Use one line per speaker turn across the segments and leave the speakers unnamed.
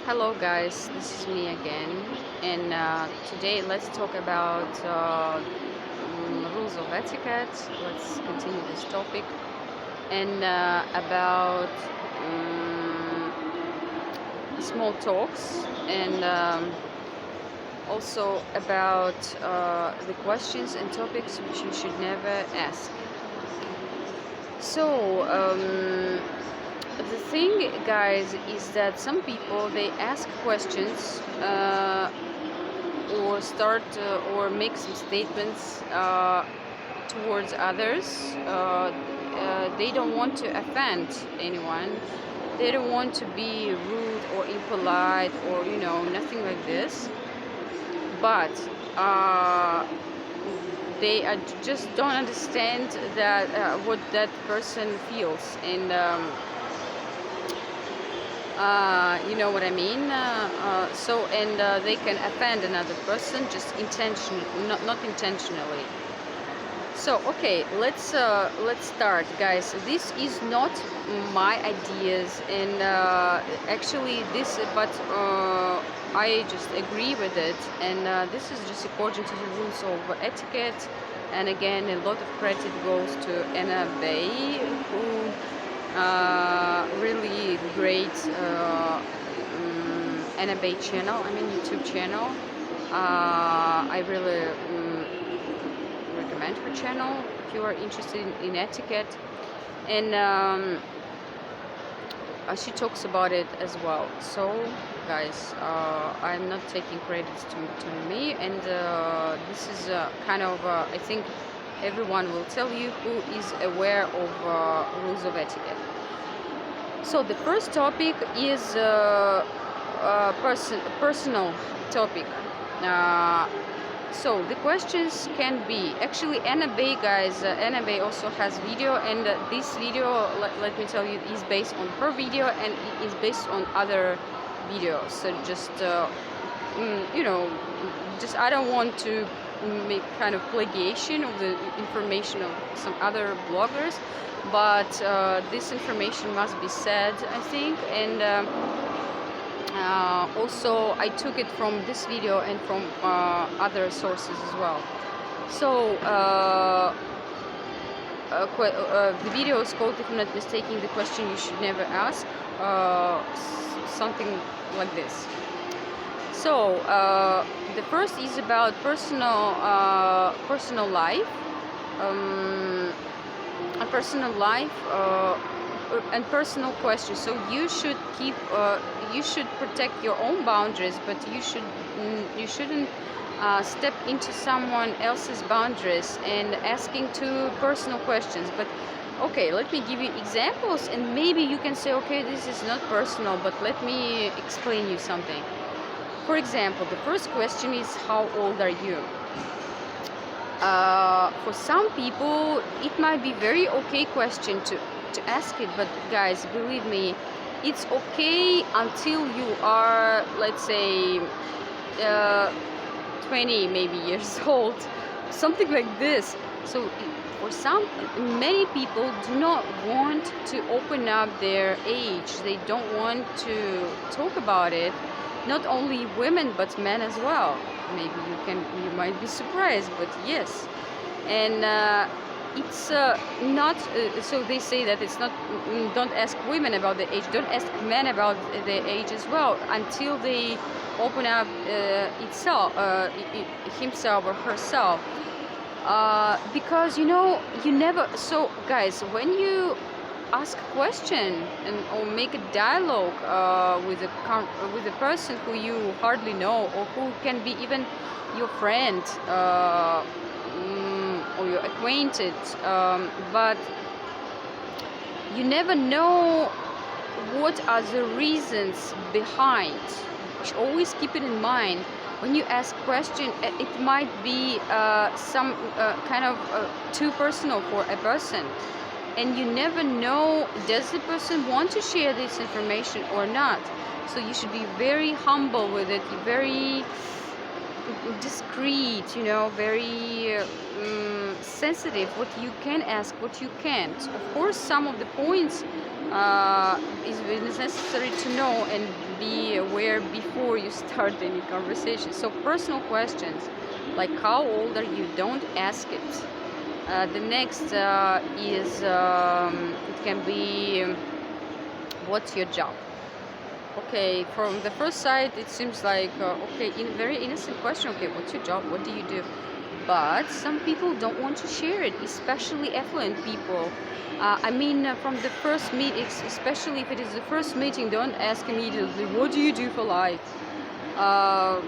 Hello guys, this is me again, and today let's talk about rules of etiquette. Let's continue this topic, and about small talks, and also about the questions and topics which you should never ask. So, the thing, guys, is that some people they ask questions or start or make some statements towards others. They don't want to offend anyone. They don't want to be rude or impolite or nothing like this. But they just don't understand that what that person feels, and you know what I mean. They can offend another person just not intentionally. So okay, let's start, guys. This is not my ideas, and actually this, but I just agree with it, and this is just according to the rules of etiquette. And again, a lot of credit goes to Anna Bay, who really great Anna Bay channel. I mean YouTube channel. I really recommend her channel if you are interested in etiquette, and she talks about it as well. So guys, I'm not taking credits to me, and this is kind of I think everyone will tell you who is aware of rules of etiquette. So the first topic is personal topic. So the questions can be actually Anna Bay, guys. Anna Bay also has video, and this video, let me tell you, is based on her video, and it is based on other videos. So just just I don't want to make kind of plagiation of the information of some other bloggers, but this information must be said, I think, and also I took it from this video and from other sources as well. So the video is called, if I'm not mistaken, the question you should never ask, something like this. So the first is about personal life, a personal life and personal questions. So you should keep you should protect your own boundaries, but you shouldn't step into someone else's boundaries and asking too personal questions. But okay, let me give you examples, and maybe you can say, okay, this is not personal, but let me explain you something. For example, the first question is, how old are you? For some people, it might be very okay question to ask it, but guys, believe me, it's okay until you are, let's say, 20 maybe years old, something like this. So for many people do not want to open up their age. They don't want to talk about it. Not only women, but men as well. Maybe you might be surprised, but yes. And it's not, so they say that it's not, don't ask women about the age, don't ask men about their age as well, until they open up himself or herself. Because you never, so guys, when you ask a question or make a dialogue with a person who you hardly know, or who can be even your friend or your acquainted, but you never know what are the reasons behind. You should always keep it in mind. When you ask question, it might be some kind of too personal for a person, and you never know, does the person want to share this information or not. So you should be very humble with it, very discreet, very sensitive, what you can ask, what you can't. Of course, some of the points is necessary to know and be aware before you start any conversation. So personal questions like how old are you, don't ask it. The next is it can be what's your job. Okay, from the first sight it seems like okay, very innocent question. Okay, what's your job, what do you do? But some people don't want to share it, especially affluent people. From the first meet, especially if it is the first meeting, don't ask immediately what do you do for life. uh,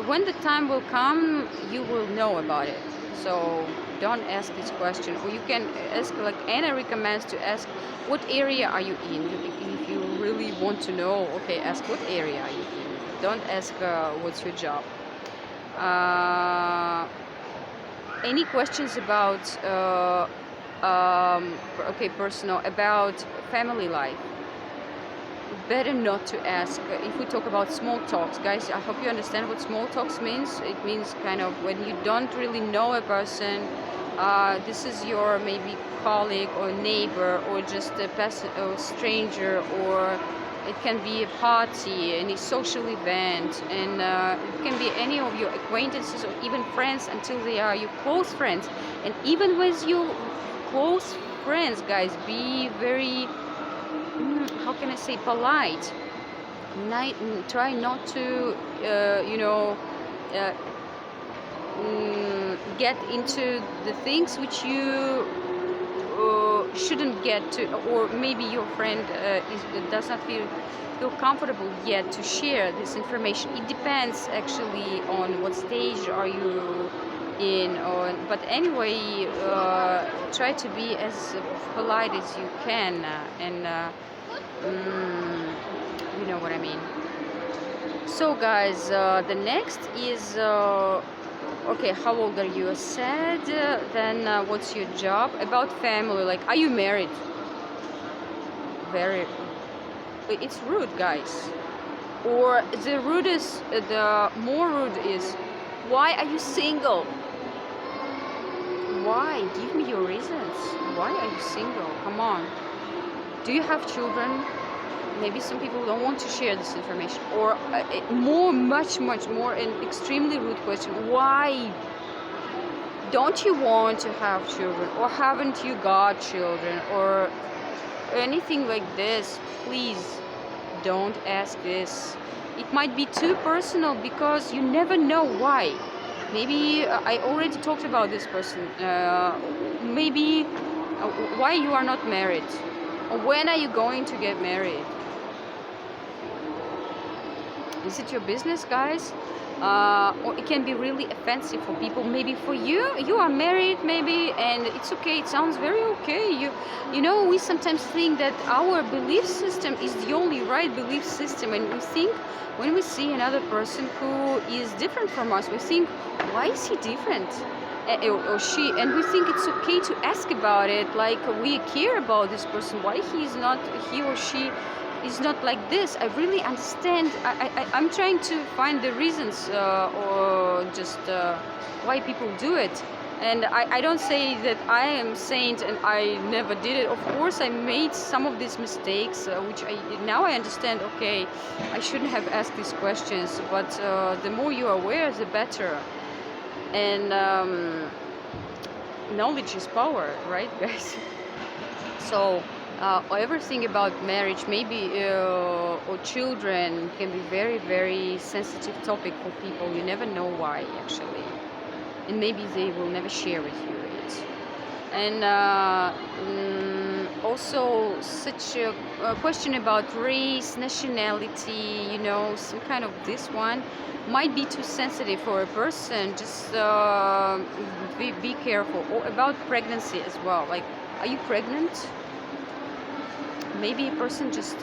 when the time will come, you will know about it. So don't ask this question, or you can ask, like Anna recommends, to ask what area are you in. If you really want to know, okay, ask what area are you in. Don't ask what's your job. Any questions about okay, personal, about family life, better not to ask. If we talk about small talks, guys, I hope you understand what small talks means. It means kind of when you don't really know a person. This is your maybe colleague or neighbor, or just a person or stranger, or it can be a party, any social event, and it can be any of your acquaintances or even friends until they are your close friends. And even with your close friends, guys, be very how can I say, polite. Try not to uh, get into the things which you shouldn't get to, or maybe your friend does not feel comfortable yet to share this information. It depends actually on what stage are you in, but anyway, try to be as polite as you can, and you know what I mean. So guys, the next is okay, how old are you? Said. Then what's your job? About family, like are you married? Very, it's rude, guys. Or the rudest, the more rude is, why are you single? Why? Give me your reasons. Why are you single? Come on. Do you have children? Maybe some people don't want to share this information. Or much more, an extremely rude question. Why don't you want to have children? Or haven't you got children? Or anything like this. Please don't ask this. It might be too personal, because you never know why. Maybe I already talked about this person. Maybe why you are not married? Or when are you going to get married? Is it your business, guys? Or it can be really offensive for people. Maybe for you, you are married, maybe, and it's okay. It sounds very okay. You know, we sometimes think that our belief system is the only right belief system, and we think when we see another person who is different from us, we think, why is he different? Or she, and we think it's okay to ask about it, like we care about this person, why he or she is not like this. I really understand. I'm trying to find the reasons, or just why people do it. And I don't say that I am saint and I never did it. Of course I made some of these mistakes, which now I understand, okay, I shouldn't have asked these questions, but the more you are aware, the better. And knowledge is power, right, guys? So everything about marriage, maybe or children, can be very sensitive topic for people. You never know why, actually, and maybe they will never share with you it. And also such a question about race, nationality, some kind of this one might be too sensitive for a person. Just be careful. Or about pregnancy as well, like, are you pregnant? Maybe a person just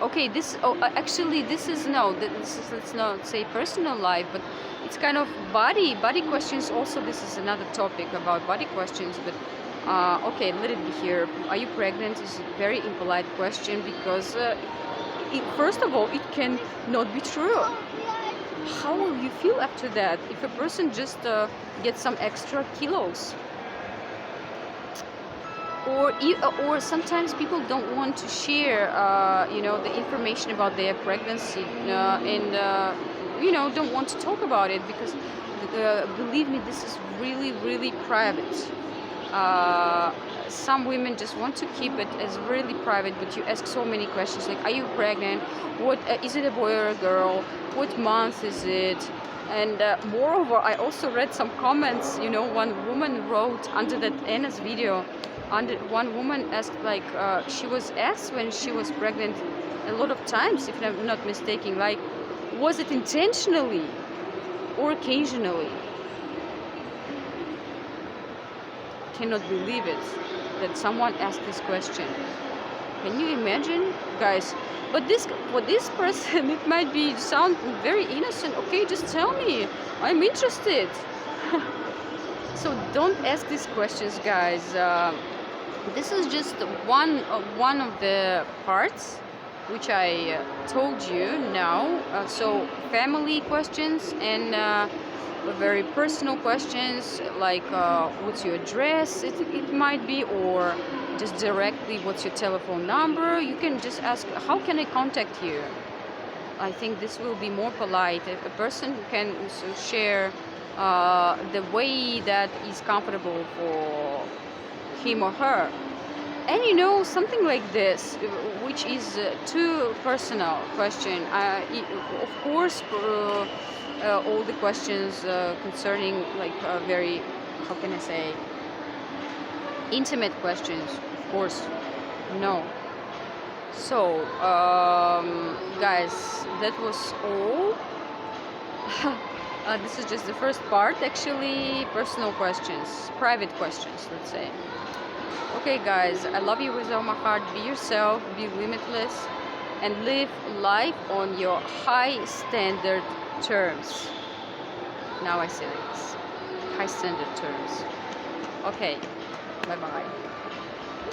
okay, this actually this is no, this is, let's not say personal life, but it's kind of body questions also. This is another topic about body questions, but okay, let it be here. Are you pregnant is a very impolite question, because first of all, it can not be true. how will you feel after that if a person just gets some extra kilos? Or sometimes people don't want to share, the information about their pregnancy, and don't want to talk about it because, believe me, this is really, really private. Uh, some women just want to keep it as really private, but you ask so many questions like, are you pregnant? What is it, a boy or a girl? What month is it? And moreover, I also read some comments. One woman wrote under that Anna's video. One woman asked, like, she was asked when she was pregnant a lot of times, if I'm not mistaken, like, was it intentionally or occasionally? Cannot believe it that someone asked this question. Can you imagine, guys? But for this person, it might be sound very innocent. Okay, just tell me. I'm interested. So don't ask these questions, guys. This is just one of the parts which I told you now. So family questions and very personal questions like what's your address, it might be, or just directly what's your telephone number. You can just ask, how can I contact you? I think this will be more polite. If a person can share the way that is comfortable for him or her. And something like this, which is too personal question. Of course, all the questions concerning like very, how can I say, intimate questions, of course, no. So, guys, that was all. This is just the first part, actually. Personal questions, private questions, let's say. Okay, guys, I love you with all my heart. Be yourself, be limitless, and live life on your high standard terms. Now I say this, high standard terms. Okay, bye bye.